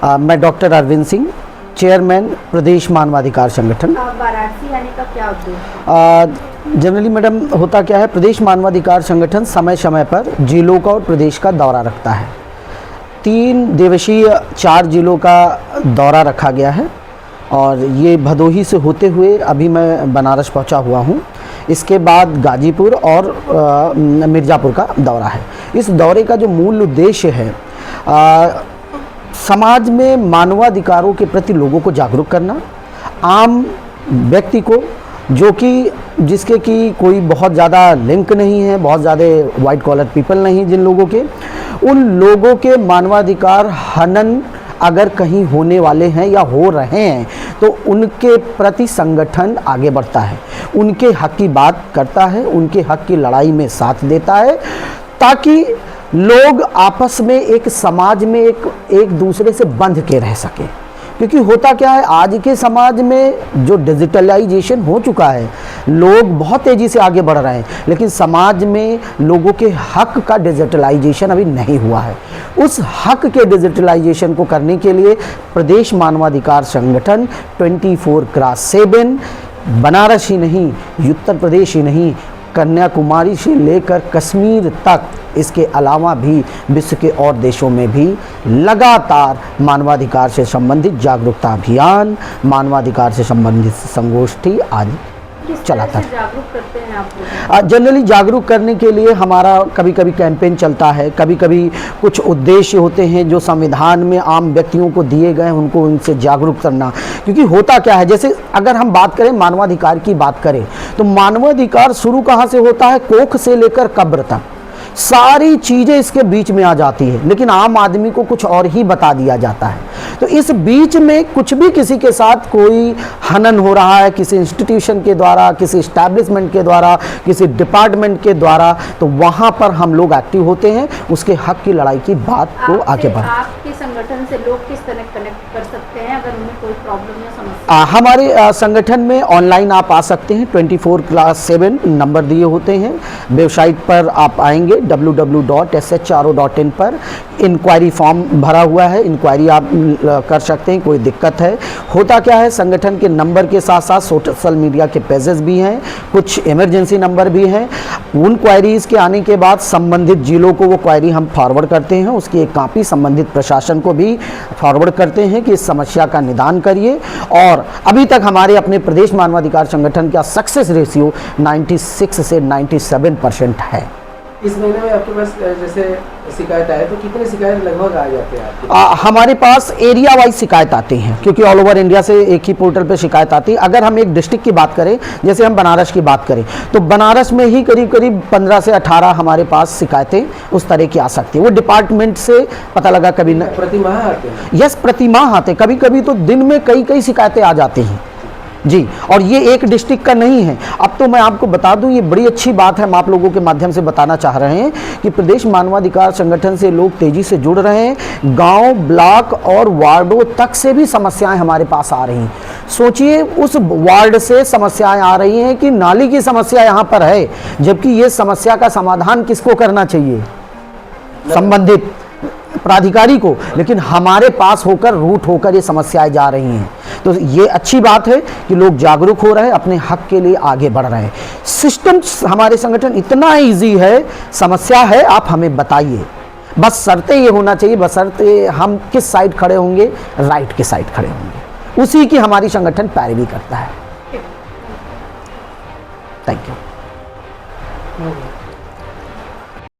मैं doctor Arvind Singh, chairman प्रदेश मानवाधिकार संगठन। वाराणसी आने का क्या उद्देश्य? जनरली मैडम होता क्या है, प्रदेश मानवाधिकार संगठन समय समय पर जिलों का और प्रदेश का दौरा रखता है। 3 दिवसीय 4 जिलों का दौरा रखा गया है और ये भदोही से होते हुए अभी मैं बनारस पहुंचा हुआ हूं। इसके बाद गाजीपुर और मिर्ज़ापुर का दौरा है। इस दौरे का जो मूल उद्देश्य है, समाज में मानवाधिकारों के प्रति लोगों को जागरूक करना, आम व्यक्ति को जो कि जिसके कि कोई बहुत ज़्यादा लिंक नहीं है, बहुत ज़्यादा वाइट कॉलर पीपल नहीं, जिन लोगों के, उन लोगों के मानवाधिकार हनन अगर कहीं होने वाले हैं या हो रहे हैं तो उनके प्रति संगठन आगे बढ़ता है, उनके हक की बात करता है, उनके हक की लड़ाई में साथ देता है, ताकि लोग आपस में एक समाज में एक दूसरे से बंध के रह सके। क्योंकि होता क्या है, आज के समाज में जो डिजिटलाइजेशन हो चुका है, लोग बहुत तेज़ी से आगे बढ़ रहे हैं, लेकिन समाज में लोगों के हक का डिजिटलाइजेशन अभी नहीं हुआ है। उस हक के डिजिटलाइजेशन को करने के लिए प्रदेश मानवाधिकार संगठन 24x7 बनारस ही नहीं, उत्तर प्रदेश ही नहीं, कन्याकुमारी से लेकर कश्मीर तक, इसके अलावा भी विश्व के और देशों में भी लगातार मानवाधिकार से संबंधित जागरूकता अभियान, मानवाधिकार से संबंधित संगोष्ठी आदि चलाता है। जागरूक करते हैं आप? जनरली जागरूक करने के लिए हमारा कभी कभी कैंपेन चलता है, कभी कभी कुछ उद्देश्य होते हैं जो संविधान में आम व्यक्तियों को दिए गए हैं, उनको उनसे जागरूक करना। क्योंकि होता क्या है, जैसे अगर हम बात करें मानवाधिकार की बात करें तो मानवाधिकार शुरू कहाँ से होता है, कोख से लेकर कब्र तक सारी चीज़ें इसके बीच में आ जाती है, लेकिन आम आदमी को कुछ और ही बता दिया जाता है। तो इस बीच में कुछ भी किसी के साथ कोई हनन हो रहा है, किसी इंस्टीट्यूशन के द्वारा, किसी इस्टेब्लिशमेंट के द्वारा, किसी डिपार्टमेंट के द्वारा, तो वहाँ पर हम लोग एक्टिव होते हैं, उसके हक की लड़ाई की बात को आगे बढ़ा। आपके संगठन से लोग किस तरह कनेक्ट कर सकते हैं अगर उन्हें कोई प्रॉब्लम या समस्या? हमारे संगठन में ऑनलाइन आप आ सकते हैं, 24x7 नंबर दिए होते हैं। वेबसाइट पर आप आएंगे www.shro.in पर इंक्वायरी फॉर्म भरा हुआ है, इंक्वायरी आप कर सकते हैं, कोई दिक्कत है। होता क्या है, संगठन के नंबर के साथ साथ सोशल मीडिया के पेजेस भी हैं, कुछ इमरजेंसी नंबर भी हैं। उन क्वायरीज़ के आने के बाद संबंधित जिलों को वो क्वायरी हम फॉरवर्ड करते हैं, उसकी एक कॉपी संबंधित प्रशासन को भी फॉरवर्ड करते हैं कि इस समस्या का निदान करिए। और अभी तक हमारे अपने प्रदेश मानवाधिकार संगठन का सक्सेस रेशियो 96 से 97% है। इस महीने में आपके पास जैसे शिकायत आए तो कितने शिकायत लगभग आ जाते हैं आपके? हमारे पास एरिया वाइज शिकायत आती हैं, क्योंकि ऑल ओवर इंडिया से एक ही पोर्टल पे शिकायत आती है। अगर हम एक डिस्ट्रिक्ट की बात करें, जैसे हम बनारस की बात करें, तो बनारस में ही करीब करीब 15 से 18 हमारे पास शिकायतें उस तरह की आ सकती है। वो डिपार्टमेंट से पता लगा, कभी प्रति माह आते हैं? यस, प्रति माह आते, कभी कभी तो दिन में कई शिकायतें आ जाती हैं जी। और ये एक डिस्ट्रिक्ट का नहीं है। अब तो मैं आपको बता दूं, ये बड़ी अच्छी बात है, हम आप लोगों के माध्यम से बताना चाह रहे हैं कि प्रदेश मानवाधिकार संगठन से लोग तेजी से जुड़ रहे हैं। गांव, ब्लॉक और वार्डों तक से भी समस्याएं हमारे पास आ रही हैं। सोचिए, उस वार्ड से समस्याएं आ रही हैं कि नाली की समस्या यहाँ पर है, जबकि ये समस्या का समाधान किसको करना चाहिए? संबंधित प्राधिकारी को, लेकिन हमारे पास होकर रूट होकर ये समस्याएं जा रही हैं। तो ये अच्छी बात है कि लोग जागरूक हो रहे हैं, अपने हक के लिए आगे बढ़ रहे हैं। सिस्टम हमारे संगठन इतना ईजी है, समस्या है आप हमें बताइए, बस शर्तें ये होना चाहिए, बशर्ते हम किस साइड खड़े होंगे, राइट के साइड खड़े होंगे, उसी की हमारी संगठन पैरवी करता है। Thank you.